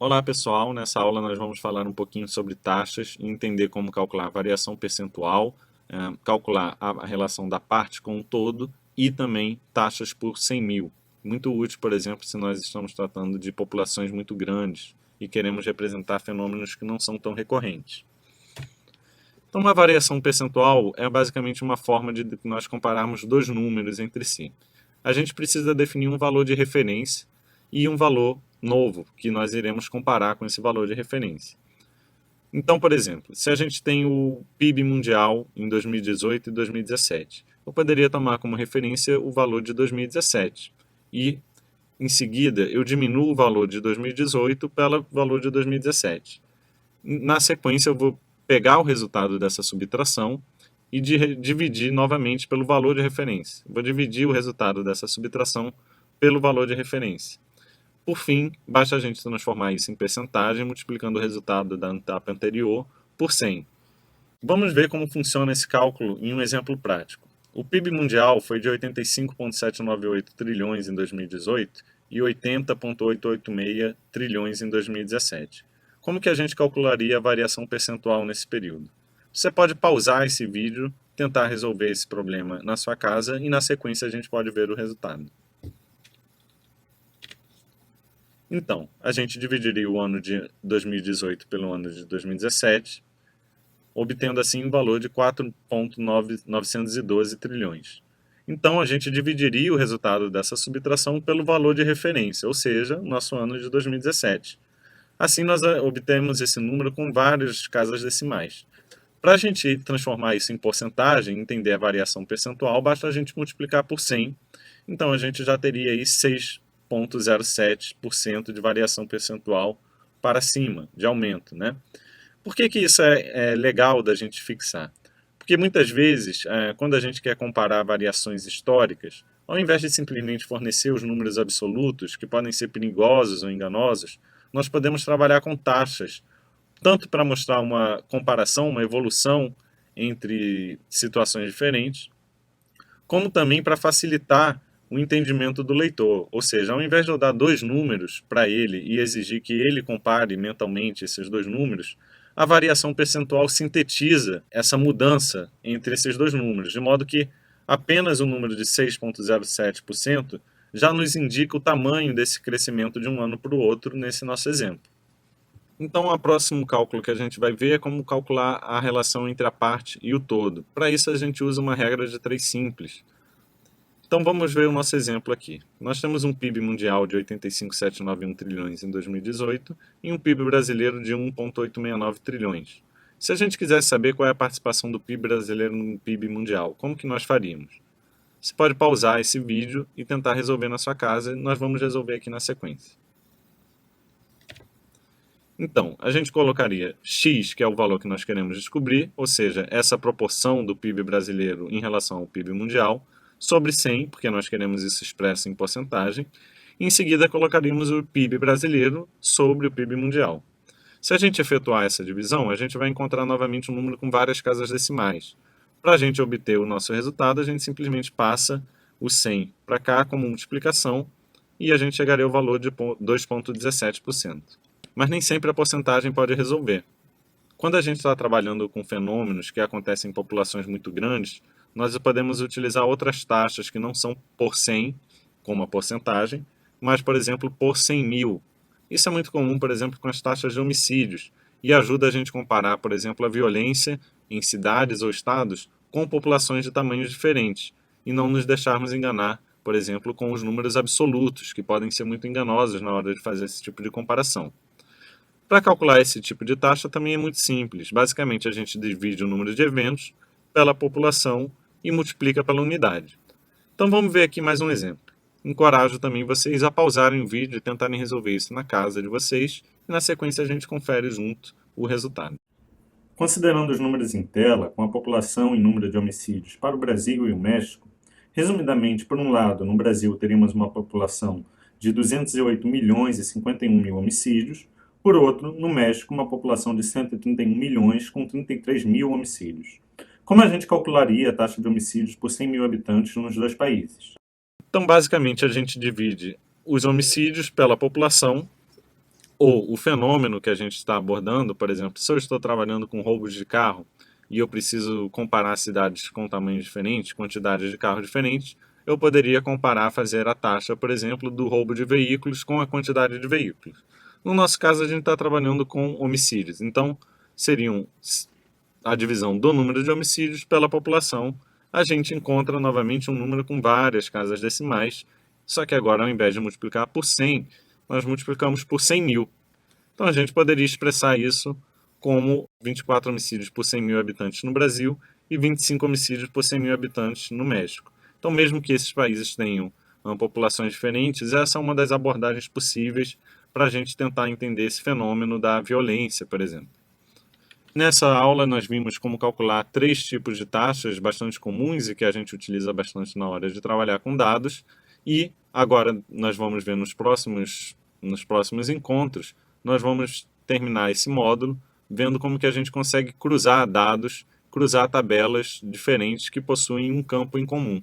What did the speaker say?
Olá pessoal, nessa aula nós vamos falar um pouquinho sobre taxas e entender como calcular a variação percentual, calcular a relação da parte com o todo e também taxas por 100 mil. Muito útil, por exemplo, se nós estamos tratando de populações muito grandes e queremos representar fenômenos que não são tão recorrentes. Então, uma variação percentual é basicamente uma forma de nós compararmos dois números entre si. A gente precisa definir um valor de referência e um valor novo, que nós iremos comparar com esse valor de referência. Então, por exemplo, se a gente tem o PIB mundial em 2018 e 2017, eu poderia tomar como referência o valor de 2017 e, em seguida, eu diminuo o valor de 2018 pelo valor de 2017. Na sequência, eu vou pegar o resultado dessa subtração e dividir novamente pelo valor de referência. Vou dividir o resultado dessa subtração pelo valor de referência. Por fim, basta a gente transformar isso em percentagem, multiplicando o resultado da etapa anterior por 100. Vamos ver como funciona esse cálculo em um exemplo prático. O PIB mundial foi de 85,798 trilhões em 2018 e 80,886 trilhões em 2017. Como que a gente calcularia a variação percentual nesse período? Você pode pausar esse vídeo, tentar resolver esse problema na sua casa e na sequência a gente pode ver o resultado. Então, a gente dividiria o ano de 2018 pelo ano de 2017, obtendo assim um valor de 4,912 trilhões. Então, a gente dividiria o resultado dessa subtração pelo valor de referência, ou seja, nosso ano de 2017. Assim, nós obtemos esse número com várias casas decimais. Para a gente transformar isso em porcentagem, entender a variação percentual, basta a gente multiplicar por 100. Então, a gente já teria aí 6,07% de variação percentual para cima, de aumento, né? Por que isso é legal da gente fixar? Porque muitas vezes, quando a gente quer comparar variações históricas, ao invés de simplesmente fornecer os números absolutos, que podem ser perigosos ou enganosos, nós podemos trabalhar com taxas, tanto para mostrar uma comparação, uma evolução entre situações diferentes, como também para facilitar o entendimento do leitor. Ou seja, ao invés de eu dar dois números para ele e exigir que ele compare mentalmente esses dois números, a variação percentual sintetiza essa mudança entre esses dois números, de modo que apenas o número de 6,07% já nos indica o tamanho desse crescimento de um ano para o outro nesse nosso exemplo. Então, o próximo cálculo que a gente vai ver é como calcular a relação entre a parte e o todo. Para isso, a gente usa uma regra de 3 simples. Então, vamos ver o nosso exemplo aqui. Nós temos um PIB mundial de 85,791 trilhões em 2018 e um PIB brasileiro de 1,869 trilhões. Se a gente quisesse saber qual é a participação do PIB brasileiro no PIB mundial, como que nós faríamos? Você pode pausar esse vídeo e tentar resolver na sua casa, e nós vamos resolver aqui na sequência. Então, a gente colocaria x, que é o valor que nós queremos descobrir, ou seja, essa proporção do PIB brasileiro em relação ao PIB mundial, sobre 100, porque nós queremos isso expresso em porcentagem. Em seguida, colocaríamos o PIB brasileiro sobre o PIB mundial. Se a gente efetuar essa divisão, a gente vai encontrar novamente um número com várias casas decimais. Para a gente obter o nosso resultado, a gente simplesmente passa o 100 para cá como multiplicação e a gente chegaria ao valor de 2,17%. Mas nem sempre a porcentagem pode resolver. Quando a gente está trabalhando com fenômenos que acontecem em populações muito grandes, nós podemos utilizar outras taxas que não são por 100, como a porcentagem, mas, por exemplo, por 100 mil. Isso é muito comum, por exemplo, com as taxas de homicídios, e ajuda a gente a comparar, por exemplo, a violência em cidades ou estados com populações de tamanhos diferentes, e não nos deixarmos enganar, por exemplo, com os números absolutos, que podem ser muito enganosos na hora de fazer esse tipo de comparação. Para calcular esse tipo de taxa também é muito simples. Basicamente, a gente divide o número de eventos pela população e multiplica pela unidade. Então vamos ver aqui mais um exemplo. Encorajo também vocês a pausarem o vídeo e tentarem resolver isso na casa de vocês, e na sequência a gente confere junto o resultado. Considerando os números em tela, com a população e número de homicídios para o Brasil e o México, resumidamente, por um lado, no Brasil teríamos uma população de 208 milhões e 51 mil homicídios, por outro, no México, uma população de 131 milhões com 33 mil homicídios. Como a gente calcularia a taxa de homicídios por 100 mil habitantes nos dois países? Então, basicamente, a gente divide os homicídios pela população, Ou o fenômeno que a gente está abordando, por exemplo, se eu estou trabalhando com roubos de carro e eu preciso comparar cidades com tamanhos diferentes, quantidades de carros diferentes, eu poderia comparar, fazer a taxa, por exemplo, do roubo de veículos com a quantidade de veículos. No nosso caso, a gente está trabalhando com homicídios, então seriam a divisão do número de homicídios pela população. A gente encontra novamente um número com várias casas decimais, só que agora, ao invés de multiplicar por 100, nós multiplicamos por 100 mil. Então a gente poderia expressar isso como 24 homicídios por 100 mil habitantes no Brasil e 25 homicídios por 100 mil habitantes no México. Então, mesmo que esses países tenham populações diferentes, essa é uma das abordagens possíveis para a gente tentar entender esse fenômeno da violência, por exemplo. Nessa aula, nós vimos como calcular 3 tipos de taxas bastante comuns e que a gente utiliza bastante na hora de trabalhar com dados. E agora nós vamos ver nos próximos encontros, nós vamos terminar esse módulo vendo como que a gente consegue cruzar dados, cruzar tabelas diferentes que possuem um campo em comum.